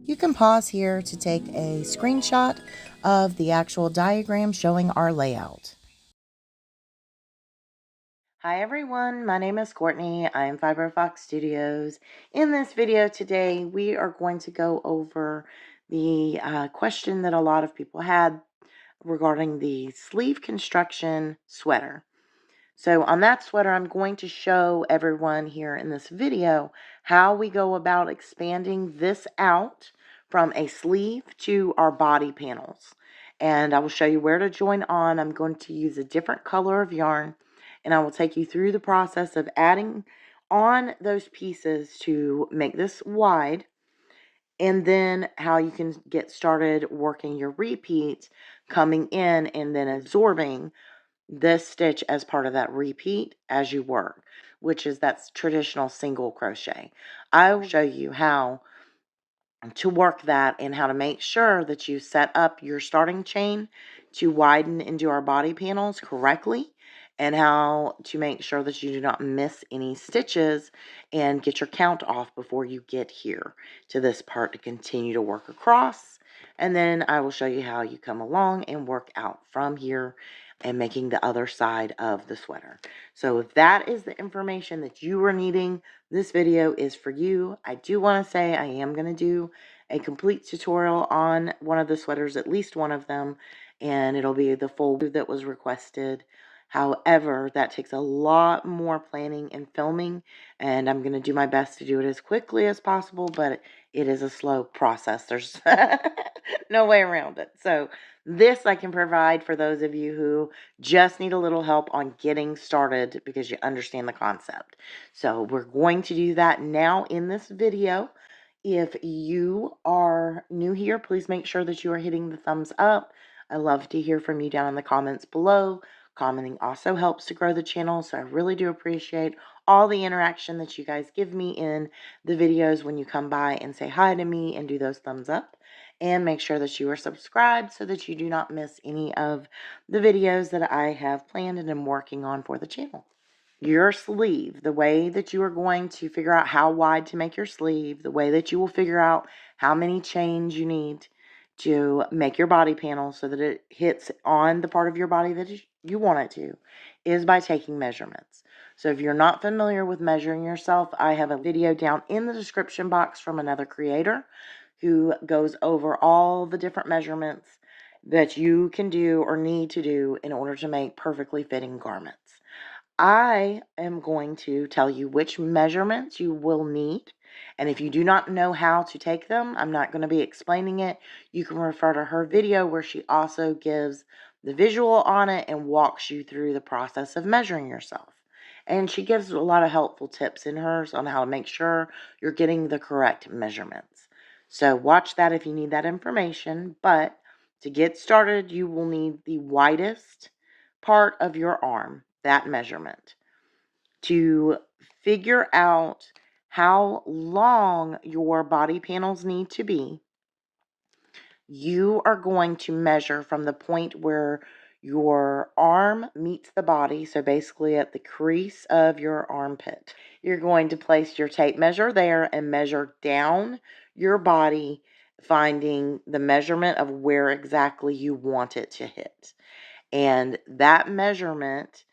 You can pause here to take a screenshot of the actual diagram showing our layout. Hi everyone, my name is Courtney. I'm Fiber Fox Studios. In this video today, we are going to go over the question that a lot of people had regarding the sleeve construction sweater. So on that sweater, I'm going to show everyone here in this video how we go about expanding this out from a sleeve to our body panels. And I will show you where to join on. I'm going to use a different color of yarn, and I will take you through the process of adding on those pieces to make this wide, and then how you can get started working your repeats, coming in and then absorbing this stitch as part of that repeat as you work, which is that's traditional single crochet. I will show you how to work that and how to make sure that you set up your starting chain to widen into our body panels correctly, and how to make sure that you do not miss any stitches and get your count off before you get here to this part to continue to work across. And then I will show you how you come along and work out from here and making the other side of the sweater. So if that is the information that you are needing, this video is for you. I do want to say I am going to do a complete tutorial on one of the sweaters, at least one of them, and it'll be the full that was requested. However, that takes a lot more planning and filming, and I'm going to do my best to do it as quickly as possible, but it is a slow process. There's no way around it. So this I can provide for those of you who just need a little help on getting started because you understand the concept. So we're going to do that now in this video. If you are new here, please make sure that you are hitting the thumbs up. I love to hear from you down in the comments below. Commenting also helps to grow the channel, so I really do appreciate all the interaction that you guys give me in the videos when you come by and say hi to me and do those thumbs up. And make sure that you are subscribed so that you do not miss any of the videos that I have planned and am working on for the channel. Your sleeve, the way that you are going to figure out how wide to make your sleeve, the way that you will figure out how many chains you need to make your body panel so that it hits on the part of your body that you want it to, is by taking measurements. So if you're not familiar with measuring yourself, I have a video down in the description box from another creator who goes over all the different measurements that you can do or need to do in order to make perfectly fitting garments. I am going to tell you which measurements you will need, and if you do not know how to take them, I'm not going to be explaining it. You can refer to her video where she also gives the visual on it and walks you through the process of measuring yourself. And she gives a lot of helpful tips in hers on how to make sure you're getting the correct measurements. So watch that if you need that information, but to get started, you will need the widest part of your arm, that measurement, to figure out how long your body panels need to be. You are going to measure from the point where your arm meets the body, so basically at the crease of your armpit. You're going to place your tape measure there and measure down your body, finding the measurement of where exactly you want it to hit. And that measurement,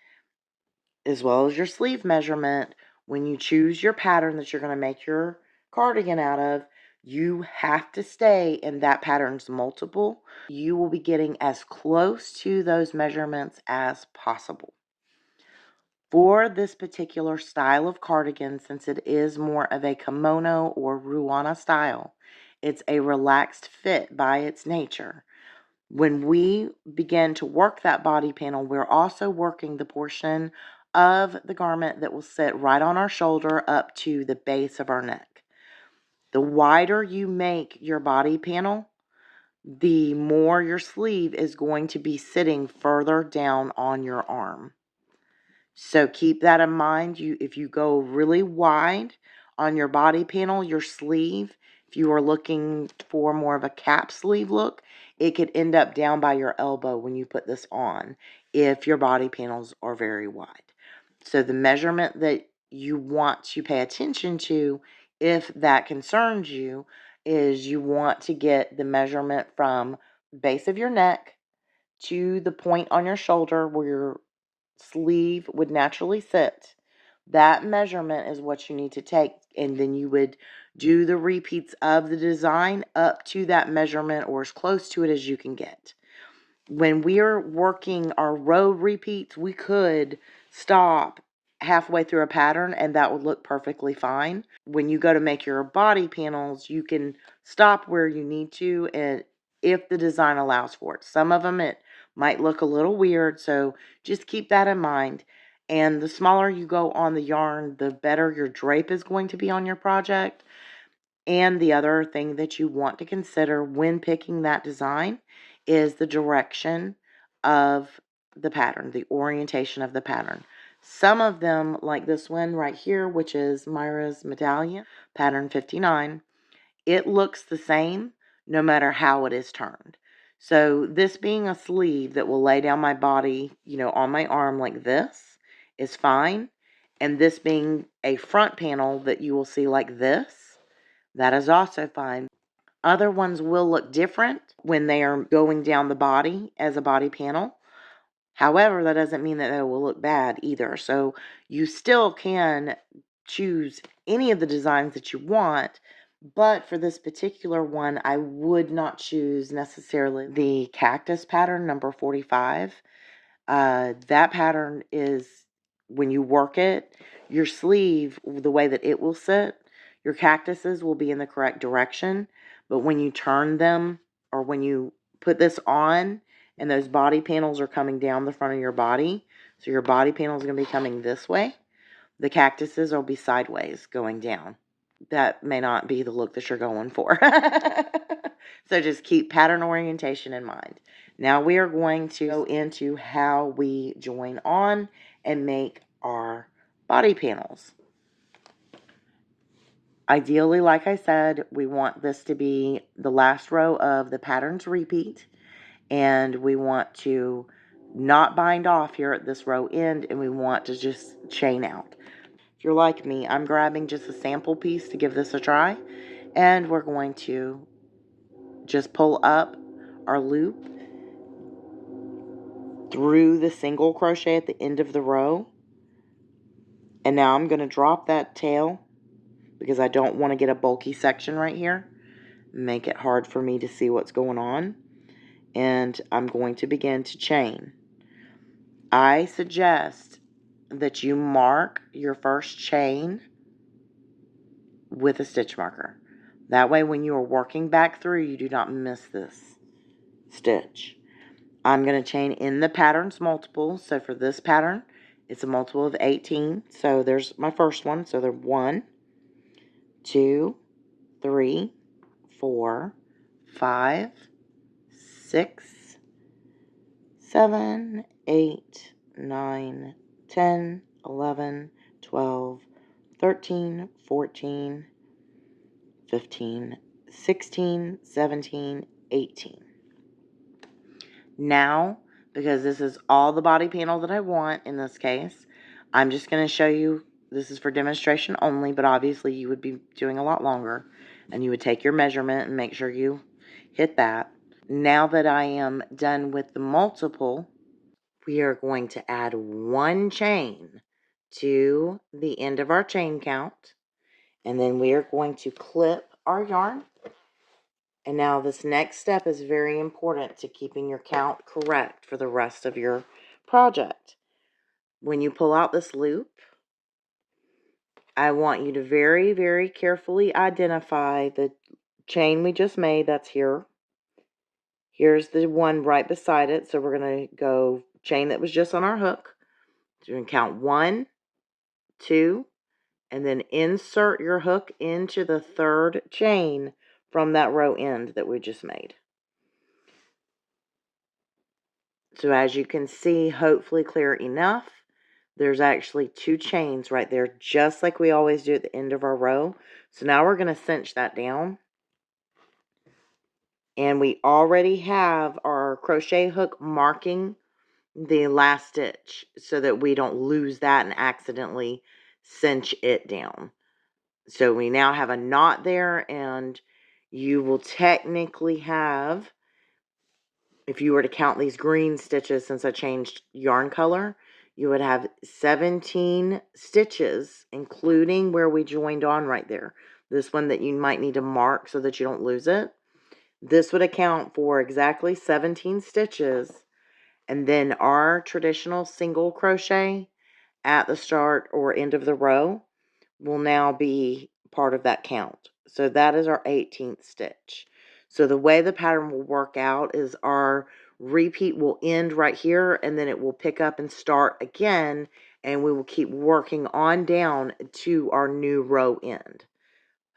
as well as your sleeve measurement, when you choose your pattern that you're going to make your cardigan out of, you have to stay in that pattern's multiple. You will be getting as close to those measurements as possible. For this particular style of cardigan, since it is more of a kimono or ruana style, it's a relaxed fit by its nature. When we begin to work that body panel, we're also working the portion of the garment that will sit right on our shoulder up to the base of our neck. The wider you make your body panel, the more your sleeve is going to be sitting further down on your arm. So keep that in mind. If you go really wide on your body panel, your sleeve, if you are looking for more of a cap sleeve look, it could end up down by your elbow when you put this on if your body panels are very wide. So the measurement that you want to pay attention to, if that concerns you, is you want to get the measurement from base of your neck to the point on your shoulder where your sleeve would naturally sit. That measurement is what you need to take, and then you would do the repeats of the design up to that measurement or as close to it as you can get. When we're working our row repeats, we could stop halfway through a pattern and that would look perfectly fine. When you go to make your body panels, you can stop where you need to, and if the design allows for it. Some of them it might look a little weird, so just keep that in mind. And the smaller you go on the yarn, the better your drape is going to be on your project. And the other thing that you want to consider when picking that design is the direction of the pattern, the orientation of the pattern. Some of them, like this one right here, which is Myra's Medallion, pattern 59, it looks the same no matter how it is turned. So this being a sleeve that will lay down my body, on my arm like this is fine. And this being a front panel that you will see like this, that is also fine. Other ones will look different when they are going down the body as a body panel. However, that doesn't mean that they will look bad either. So you still can choose any of the designs that you want, but for this particular one, I would not choose necessarily the cactus pattern, number 45. That pattern is, when you work it, your sleeve, the way that it will sit, your cactuses will be in the correct direction. But when you turn them, or when you put this on, and those body panels are coming down the front of your body, so your body panel is going to be coming this way, the cactuses will be sideways going down. That may not be the look that you're going for. So just keep pattern orientation in mind. Now we are going to go into how we join on and make our body panels. Ideally, like I said, we want this to be the last row of the patterns repeat, and we want to not bind off here at this row end, and we want to just chain out. If you're like me, I'm grabbing just a sample piece to give this a try, and we're going to just pull up our loop through the single crochet at the end of the row. And now I'm going to drop that tail because I don't want to get a bulky section right here. Make it hard for me to see what's going on. And I'm going to begin to chain. I suggest that you mark your first chain with a stitch marker. That way when you are working back through, you do not miss this stitch. I'm going to chain in the pattern's multiple. So for this pattern, it's a multiple of 18. So there's my first one. So they're 1, 2, 3, 4, 5, 6, 7, 8, 9, 10, 11, 12, 13, 14, 15, 16, 17, 18. Now, because this is all the body panel that I want in this case, I'm just going to show you, this is for demonstration only, but obviously you would be doing a lot longer, and you would take your measurement and make sure you hit that. Now that I am done with the multiple, we are going to add 1 chain to the end of our chain count, and then we are going to clip our yarn. And now this next step is very important to keeping your count correct for the rest of your project. When you pull out this loop, I want you to very, very carefully identify the chain we just made. That's here. Here's the one right beside it. So we're going to go chain that was just on our hook. So you're going to count 1, 2, and then insert your hook into the 3rd chain from that row end that we just made. So as you can see, hopefully clear enough, there's actually 2 chains right there, just like we always do at the end of our row. So now we're going to cinch that down. And we already have our crochet hook marking the last stitch so that we don't lose that and accidentally cinch it down. So we now have a knot there, and you will technically have, if you were to count these green stitches since I changed yarn color, you would have 17 stitches, including where we joined on right there. This one that you might need to mark so that you don't lose it. This would account for exactly 17 stitches. And then our traditional single crochet at the start or end of the row will now be part of that count. So that is our 18th stitch. So the way the pattern will work out is our repeat will end right here, and then it will pick up and start again, and we will keep working on down to our new row end.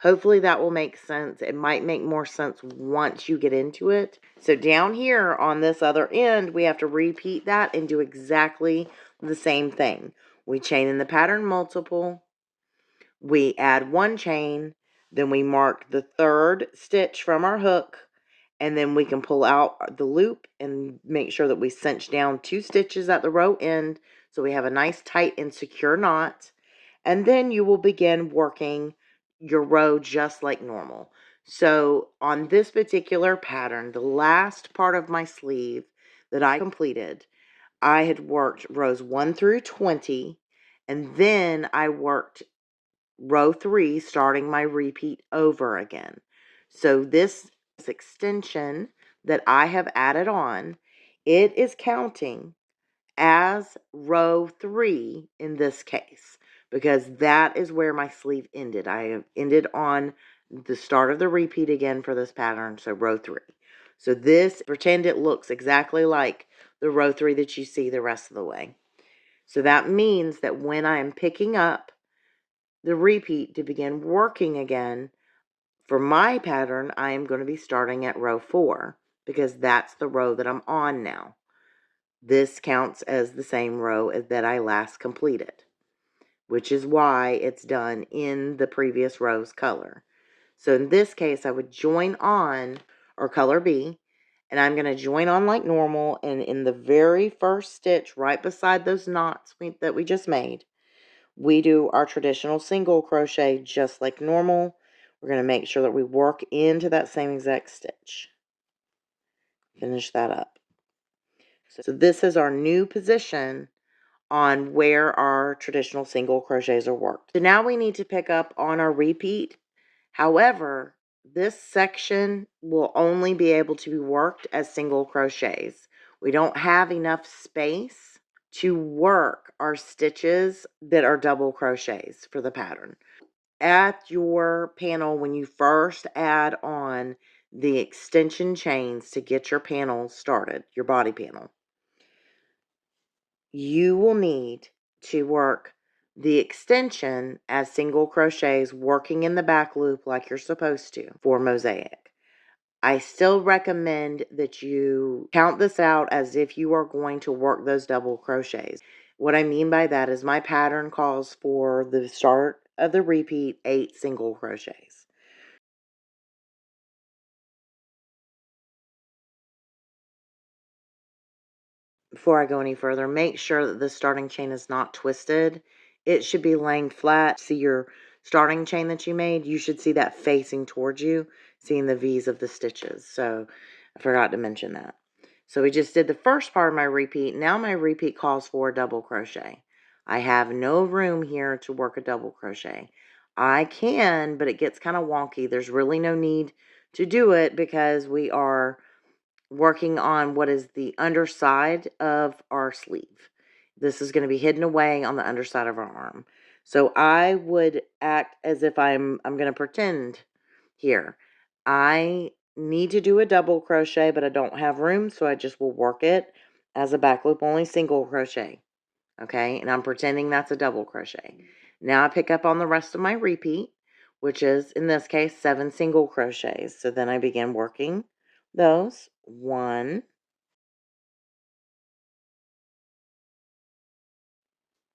Hopefully that will make sense. It might make more sense once you get into it. So down here on this other end, we have to repeat that and do exactly the same thing. We chain in the pattern multiple, we add one chain, then we mark the third stitch from our hook, and then we can pull out the loop and make sure that we cinch down 2 stitches at the row end so we have a nice tight and secure knot. And then you will begin working your row just like normal. So on this particular pattern, the last part of my sleeve that I completed, I had worked rows 1 through 20, and then I worked row 3, starting my repeat over again. So this extension that I have added on, it is counting as row 3 in this case, because that is where my sleeve ended. I have ended on the start of the repeat again for this pattern, so row 3. So this, pretend it looks exactly like the row 3 that you see the rest of the way. So that means that when I am picking up the repeat to begin working again, for my pattern, I am going to be starting at row 4 because that's the row that I'm on now. This counts as the same row as that I last completed, which is why it's done in the previous row's color. So in this case, I would join on, or color B, and I'm going to join on like normal, and in the very first stitch right beside those knots that we just made, we do our traditional single crochet just like normal. We're going to make sure that we work into that same exact stitch. Finish that up. So this is our new position on where our traditional single crochets are worked. So now we need to pick up on our repeat. However, this section will only be able to be worked as single crochets. We don't have enough space to work our stitches that are double crochets for the pattern. At your panel, when you first add on the extension chains to get your panel started, your body panel, you will need to work the extension as single crochets, working in the back loop like you're supposed to for mosaic. I still recommend that you count this out as if you are going to work those double crochets. What I mean by that is my pattern calls for the start of the repeat 8 single crochets. Before I go any further, make sure that the starting chain is not twisted. It should be laying flat. See your starting chain that you made? You should see that facing towards you, seeing the V's of the stitches. So I forgot to mention that. So we just did the first part of my repeat. Now my repeat calls for a double crochet. I have no room here to work a double crochet. I can, but it gets kind of wonky. There's really no need to do it because we are working on what is the underside of our sleeve. This is going to be hidden away on the underside of our arm. So I would act as if I'm going to pretend here. I need to do a double crochet, but I don't have room, so I just will work it as a back loop only single crochet. Okay, and I'm pretending that's a double crochet. Now I pick up on the rest of my repeat, which is, in this case, 7 single crochets. So then I begin working those. 1,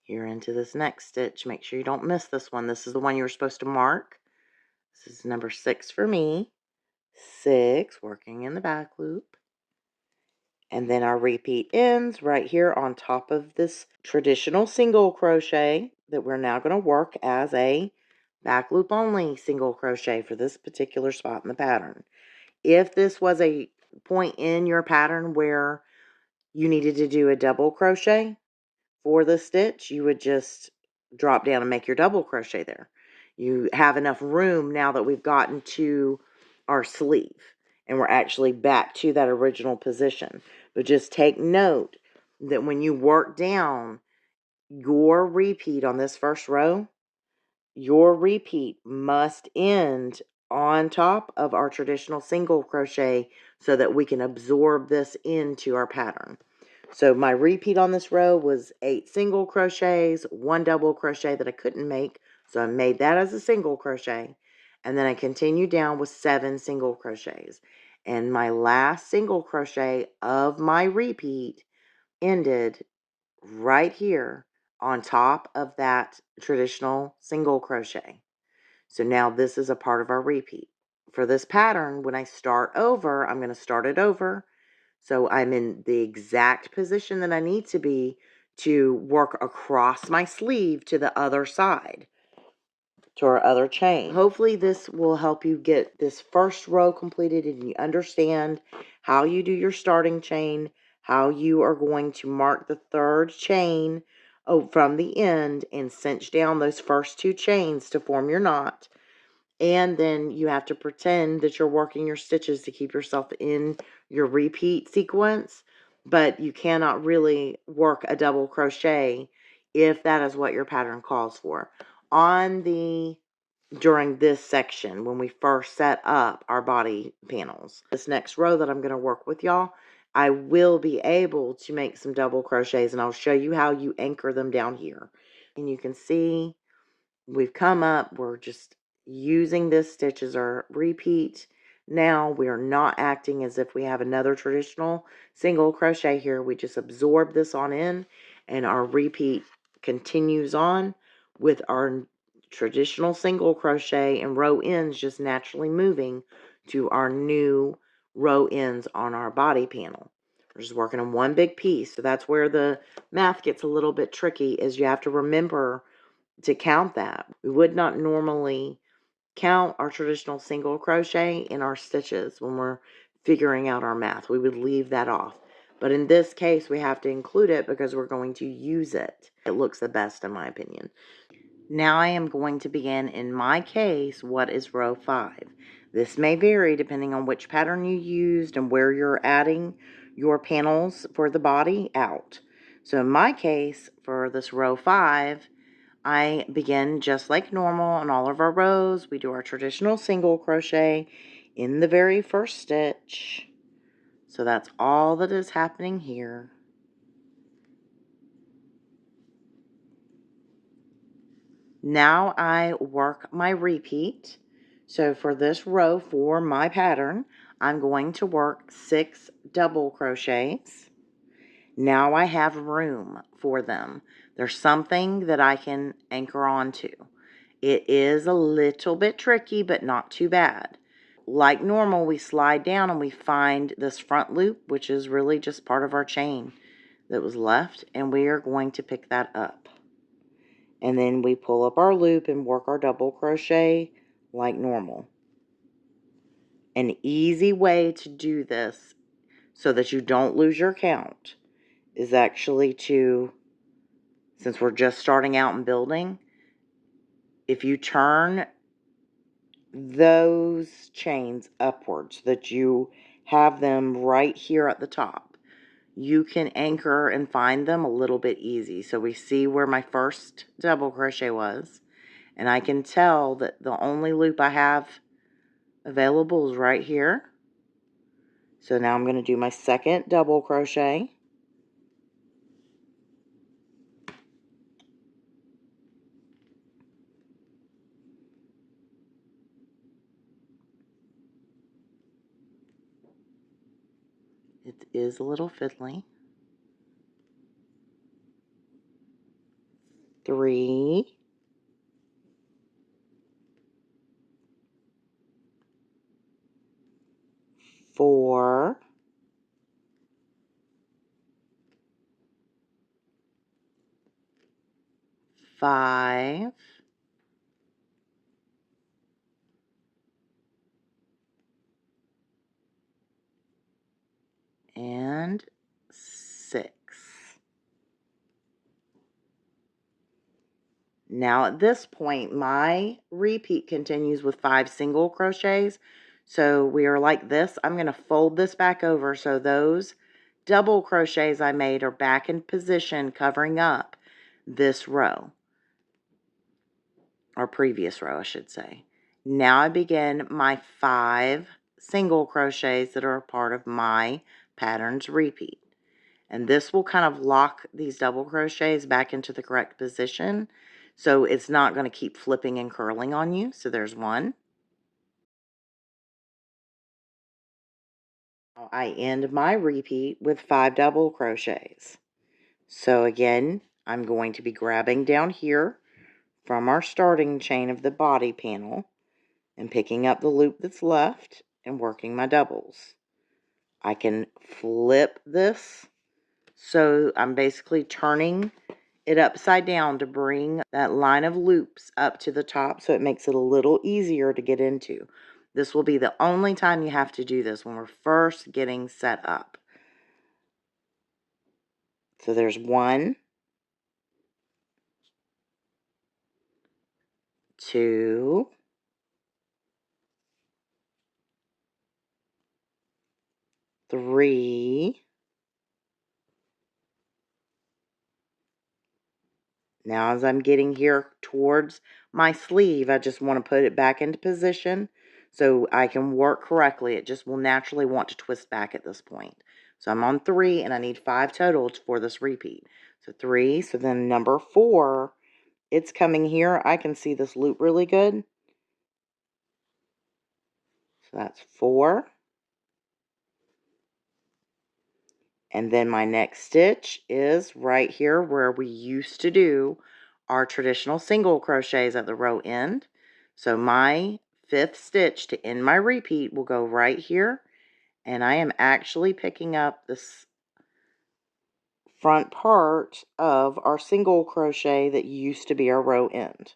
here into this next stitch. Make sure you don't miss this one. This is the one you were supposed to mark. This is number 6 for me. 6, working in the back loop. And then our repeat ends right here on top of this traditional single crochet that we're now going to work as a back loop only single crochet for this particular spot in the pattern. If this was a point in your pattern where you needed to do a double crochet for the stitch, you would just drop down and make your double crochet there. You have enough room now that we've gotten to our sleeve and we're actually back to that original position. But just take note that when you work down your repeat on this first row, your repeat must end on top of our traditional single crochet so that we can absorb this into our pattern. So my repeat on this row was 8 single crochets, 1 double crochet that I couldn't make, so I made that as a single crochet, and then I continued down with 7 single crochets. And my last single crochet of my repeat ended right here on top of that traditional single crochet. So now this is a part of our repeat. For this pattern, when I start over, I'm going to start it over. So I'm in the exact position that I need to be to work across my sleeve to the other side, to our other chain. Hopefully this will help you get this first row completed and you understand how you do your starting chain, how you are going to mark the third chain from the end and cinch down those first 2 chains to form your knot. And then you have to pretend that you're working your stitches to keep yourself in your repeat sequence, but you cannot really work a double crochet if that is what your pattern calls for. During this section, when we first set up our body panels, this next row that I'm going to work with y'all, I will be able to make some double crochets, and I'll show you how you anchor them down here. And you can see we've come up, we're just using this stitch as our repeat. Now we are not acting as if we have another traditional single crochet here. We just absorb this on in, and our repeat continues on with our traditional single crochet and row ends just naturally moving to our new row ends on our body panel. We're just working on one big piece. So that's where the math gets a little bit tricky, is you have to remember to count that. We would not normally count our traditional single crochet in our stitches when we're figuring out our math. We would leave that off. But in this case, we have to include it because we're going to use it. It looks the best in my opinion. Now I am going to begin, in my case, what is row 5. This may vary depending on which pattern you used and where you're adding your panels for the body out. So in my case, for this row 5, I begin just like normal on all of our rows. We do our traditional single crochet in the very first stitch. So that's all that is happening here. Now I work my repeat. So for this row, for my pattern, I'm going to work 6 double crochets. Now I have room for them. There's something that I can anchor onto. It is a little bit tricky, but not too bad. Like normal, we slide down and we find this front loop, which is really just part of our chain that was left, and we are going to pick that up. And then we pull up our loop and work our double crochet like normal. An easy way to do this so that you don't lose your count is actually to, since we're just starting out and building, if you turn those chains upwards, that you have them right here at the top, you can anchor and find them a little bit easy. So we see where my first double crochet was, and I can tell that the only loop I have available is right here. So now I'm going to do my second double crochet. It is a little fiddly. 3, 4, 5, Now at this point, my repeat continues with 5 single crochets. So we are like this. I'm going to fold this back over so those double crochets I made are back in position, covering up this row, or previous row, I should say. Now I begin my 5 single crochets that are a part of my pattern's repeat. And this will kind of lock these double crochets back into the correct position, so it's not going to keep flipping and curling on you. So there's one. Now I end my repeat with 5 double crochets. So again, I'm going to be grabbing down here from our starting chain of the body panel and picking up the loop that's left and working my doubles. I can flip this, so I'm basically turning it upside down to bring that line of loops up to the top, so it makes it a little easier to get into. This will be the only time you have to do this, when we're first getting set up. So there's 1, 2, 3. Now as I'm getting here towards my sleeve, I just want to put it back into position so I can work correctly. It just will naturally want to twist back at this point. So I'm on 3 and I need 5 total for this repeat. So 3, so then number 4, it's coming here. I can see this loop really good. So that's 4. And then my next stitch is right here where we used to do our traditional single crochets at the row end. So my 5th stitch to end my repeat will go right here. And I am actually picking up this front part of our single crochet that used to be our row end.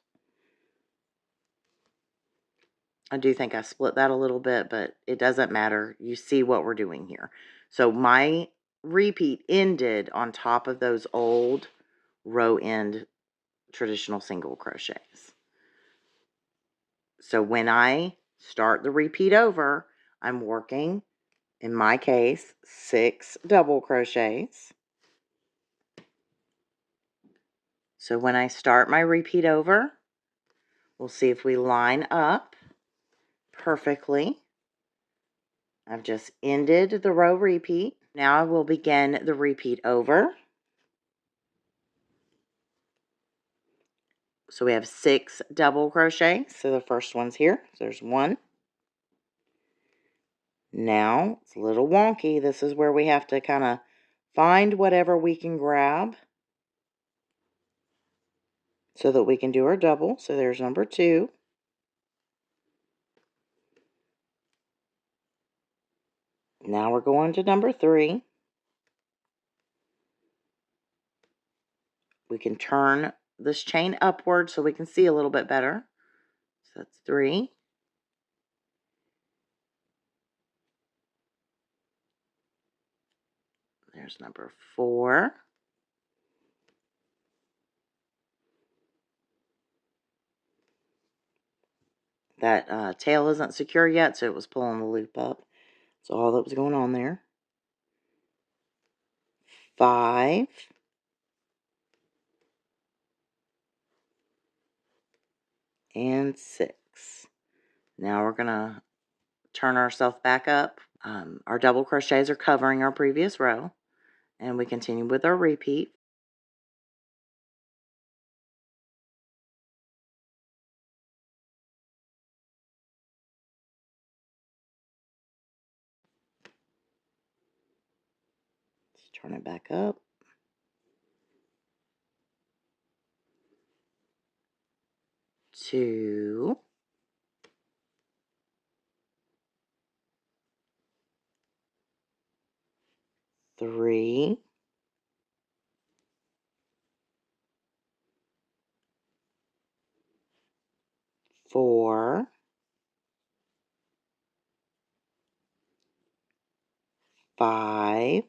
I do think I split that a little bit, but it doesn't matter. You see what we're doing here. So my repeat ended on top of those old row end traditional single crochets. So when I start the repeat over, I'm working, in my case, 6 double crochets. So when I start my repeat over, we'll see if we line up perfectly. I've just ended the row repeat. Now I will begin the repeat over. So we have 6 double crochets. So the first one's here. So there's 1. Now, it's a little wonky. This is where we have to kind of find whatever we can grab so that we can do our double. So there's number 2. Now we're going to number 3. We can turn this chain upward so we can see a little bit better. So that's 3. There's number 4. That tail isn't secure yet, so it was pulling the loop up. That's all that was going on there. 5. And 6. Now we're going to turn ourselves back up. Our double crochets are covering our previous row, and we continue with our repeat. Let's turn it back up. 2. 3. 4. 5.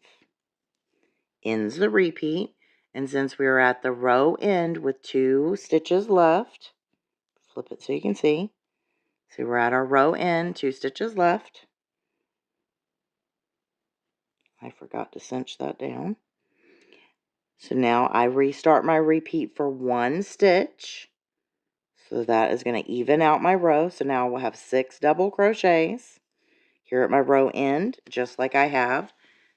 Ends the repeat. And since we are at the row end with 2 stitches left, flip it so you can see. So we're at our row end, 2 stitches left. I forgot to cinch that down. So now I restart my repeat for 1 stitch. So that is going to even out my row. So now we'll have 6 double crochets here at my row end, just like I have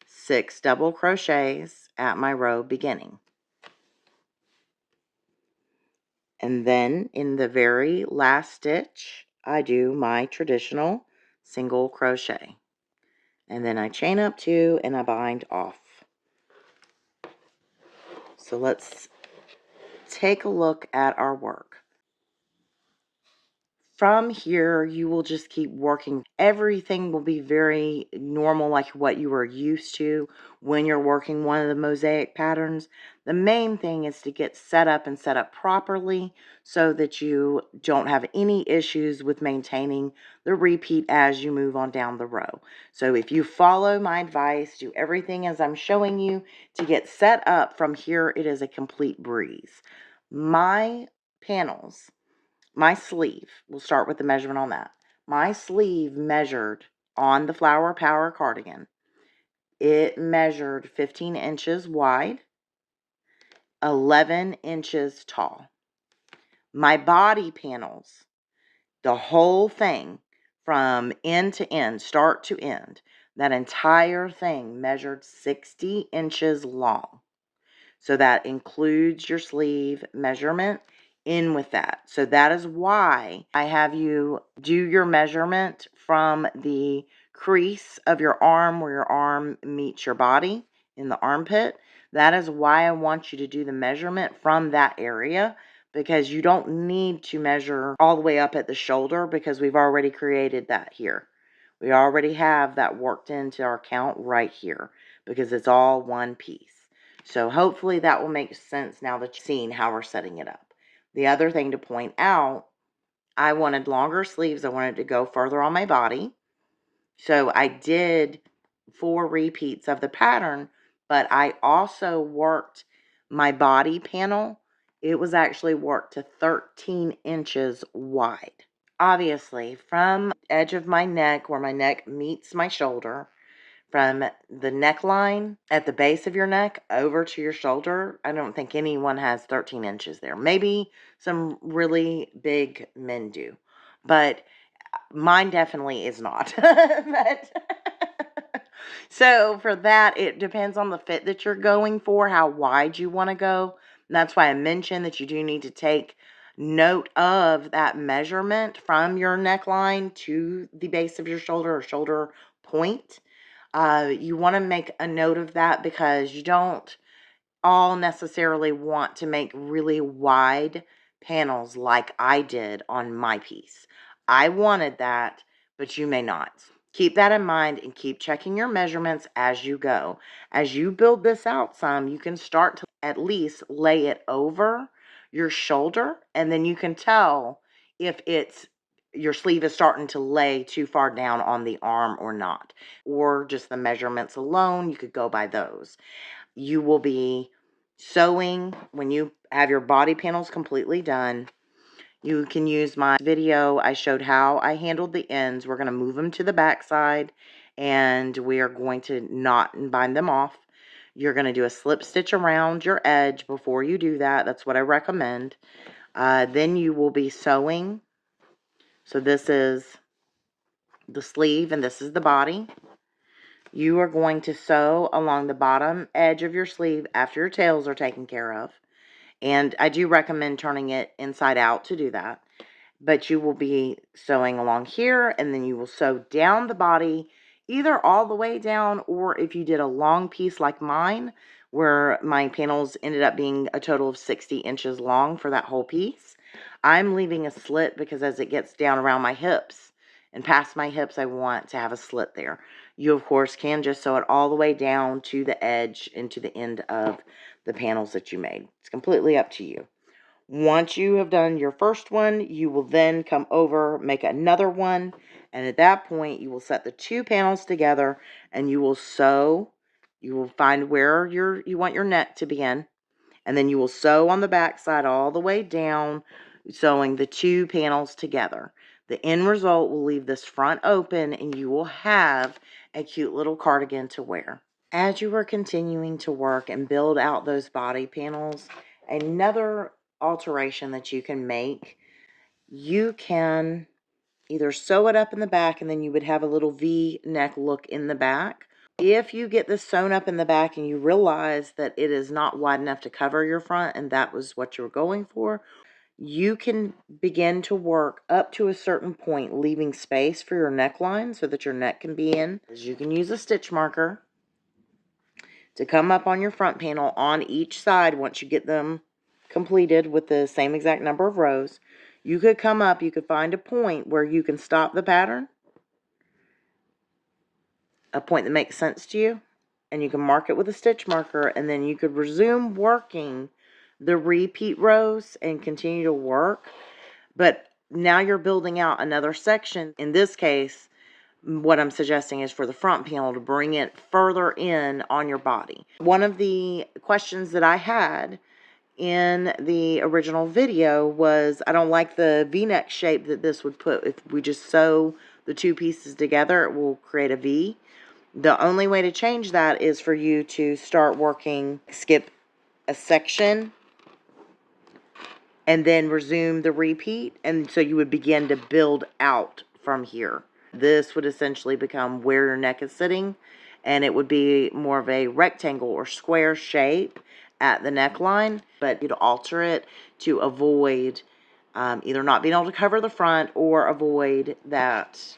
6 double crochets at my row beginning. And then in the very last stitch, I do my traditional single crochet. And then I chain up 2 and I bind off. So let's take a look at our work. From here, you will just keep working. Everything will be very normal, like what you are used to when you're working one of the mosaic patterns. The main thing is to get set up and set up properly so that you don't have any issues with maintaining the repeat as you move on down the row. So if you follow my advice, do everything as I'm showing you to get set up, from here it is a complete breeze. My panels, my sleeve, we'll start with the measurement on that. My sleeve measured on the Flower Power cardigan. It measured 15 inches wide, 11 inches tall. My body panels, the whole thing from end to end, start to end, that entire thing measured 60 inches long. So that includes your sleeve measurement in with that. So that is why I have you do your measurement from the crease of your arm where your arm meets your body in the armpit. That is why I want you to do the measurement from that area, because you don't need to measure all the way up at the shoulder because we've already created that here. We already have that worked into our count right here because it's all one piece. So hopefully that will make sense now that you've seen how we're setting it up. The other thing to point out, I wanted longer sleeves. I wanted to go further on my body. So I did 4 repeats of the pattern, but I also worked my body panel. It was actually worked to 13 inches wide. Obviously, from the edge of my neck, where my neck meets my shoulder, from the neckline at the base of your neck over to your shoulder, I don't think anyone has 13 inches there. Maybe some really big men do, but mine definitely is not. So for that, it depends on the fit that you're going for, how wide you want to go. And that's why I mentioned that you do need to take note of that measurement from your neckline to the base of your shoulder or shoulder point. You want to make a note of that because you don't all necessarily want to make really wide panels like I did on my piece. I wanted that, but you may not. Keep that in mind and keep checking your measurements as you go. As you build this out some, you can start to at least lay it over your shoulder, and then you can tell if your sleeve is starting to lay too far down on the arm or not. Or just the measurements alone, you could go by those. You will be sewing when you have your body panels completely done. You can use my video. I showed how I handled the ends. We're going to move them to the back side, and we are going to knot and bind them off. You're going to do a slip stitch around your edge before you do that. That's what I recommend. Then you will be sewing. So this is the sleeve and this is the body. You are going to sew along the bottom edge of your sleeve after your tails are taken care of. And I do recommend turning it inside out to do that. But you will be sewing along here, and then you will sew down the body, either all the way down, or if you did a long piece like mine, where my panels ended up being a total of 60 inches long for that whole piece, I'm leaving a slit because as it gets down around my hips and past my hips, I want to have a slit there. You, of course, can just sew it all the way down to the edge and to the end of the panels that you made. It's completely up to you. Once you have done your first one, you will then come over, make another one, and at that point, you will set the 2 panels together, and you will sew. You will find where you want your neck to begin, And then you will sew on the back side all the way down, sewing the 2 panels together. The end result will leave this front open, and you will have a cute little cardigan to wear. As you are continuing to work and build out those body panels, another alteration that you can make, you can either sew it up in the back, and then you would have a little V-neck look in the back. If you get this sewn up in the back and you realize that it is not wide enough to cover your front, and that was what you were going for, you can begin to work up to a certain point, leaving space for your neckline so that your neck can be in. You can use a stitch marker to come up on your front panel on each side once you get them completed with the same exact number of rows. You could come up, you could find a point where you can stop the pattern, a point that makes sense to you, and you can mark it with a stitch marker, and then you could resume working the repeat rows and continue to work. But now you're building out another section. In this case, what I'm suggesting is for the front panel to bring it further in on your body. One of the questions that I had in the original video was, I don't like the V-neck shape that this would put. If we just sew the 2 pieces together, it will create a V. The only way to change that is for you to start working, skip a section, and then resume the repeat, and so you would begin to build out from here. This would essentially become where your neck is sitting, and it would be more of a rectangle or square shape at the neckline, but you'd alter it to avoid either not being able to cover the front or avoid that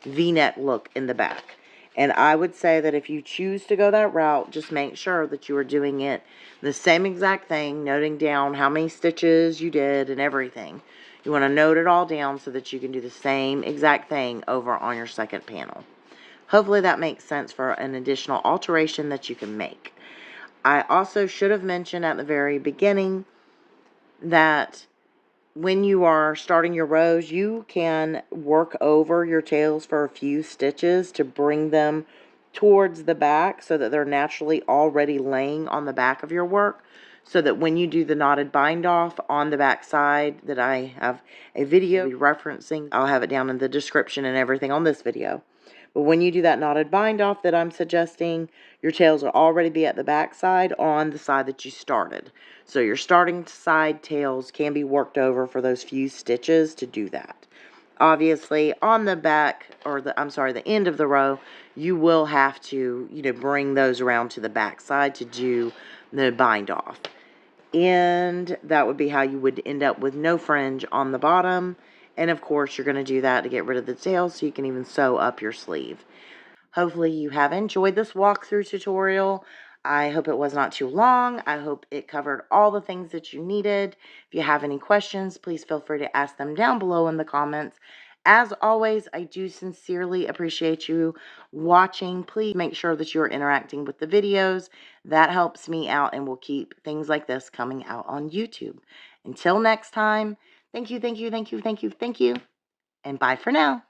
V-neck look in the back. And I would say that if you choose to go that route, just make sure that you are doing it the same exact thing, noting down how many stitches you did and everything. You want to note it all down so that you can do the same exact thing over on your second panel. Hopefully that makes sense for an additional alteration that you can make. I also should have mentioned at the very beginning that when you are starting your rows, you can work over your tails for a few stitches to bring them towards the back so that they're naturally already laying on the back of your work, so that when you do the knotted bind off on the back side, that I have a video referencing, I'll have it down in the description and everything on this video. But when you do that knotted bind off that I'm suggesting, your tails will already be at the back side on the side that you started. So your starting side tails can be worked over for those few stitches to do that. Obviously, on the back, or the end of the row, you will have to, bring those around to the back side to do the bind off. And that would be how you would end up with no fringe on the bottom. And of course, you're going to do that to get rid of the tails so you can even sew up your sleeve. Hopefully you have enjoyed this walkthrough tutorial. I hope it was not too long. I hope it covered all the things that you needed. If you have any questions, please feel free to ask them down below in the comments. As always, I do sincerely appreciate you watching. Please make sure that you're interacting with the videos. That helps me out and will keep things like this coming out on YouTube. Until next time, thank you, thank you, thank you, thank you, thank you, and bye for now.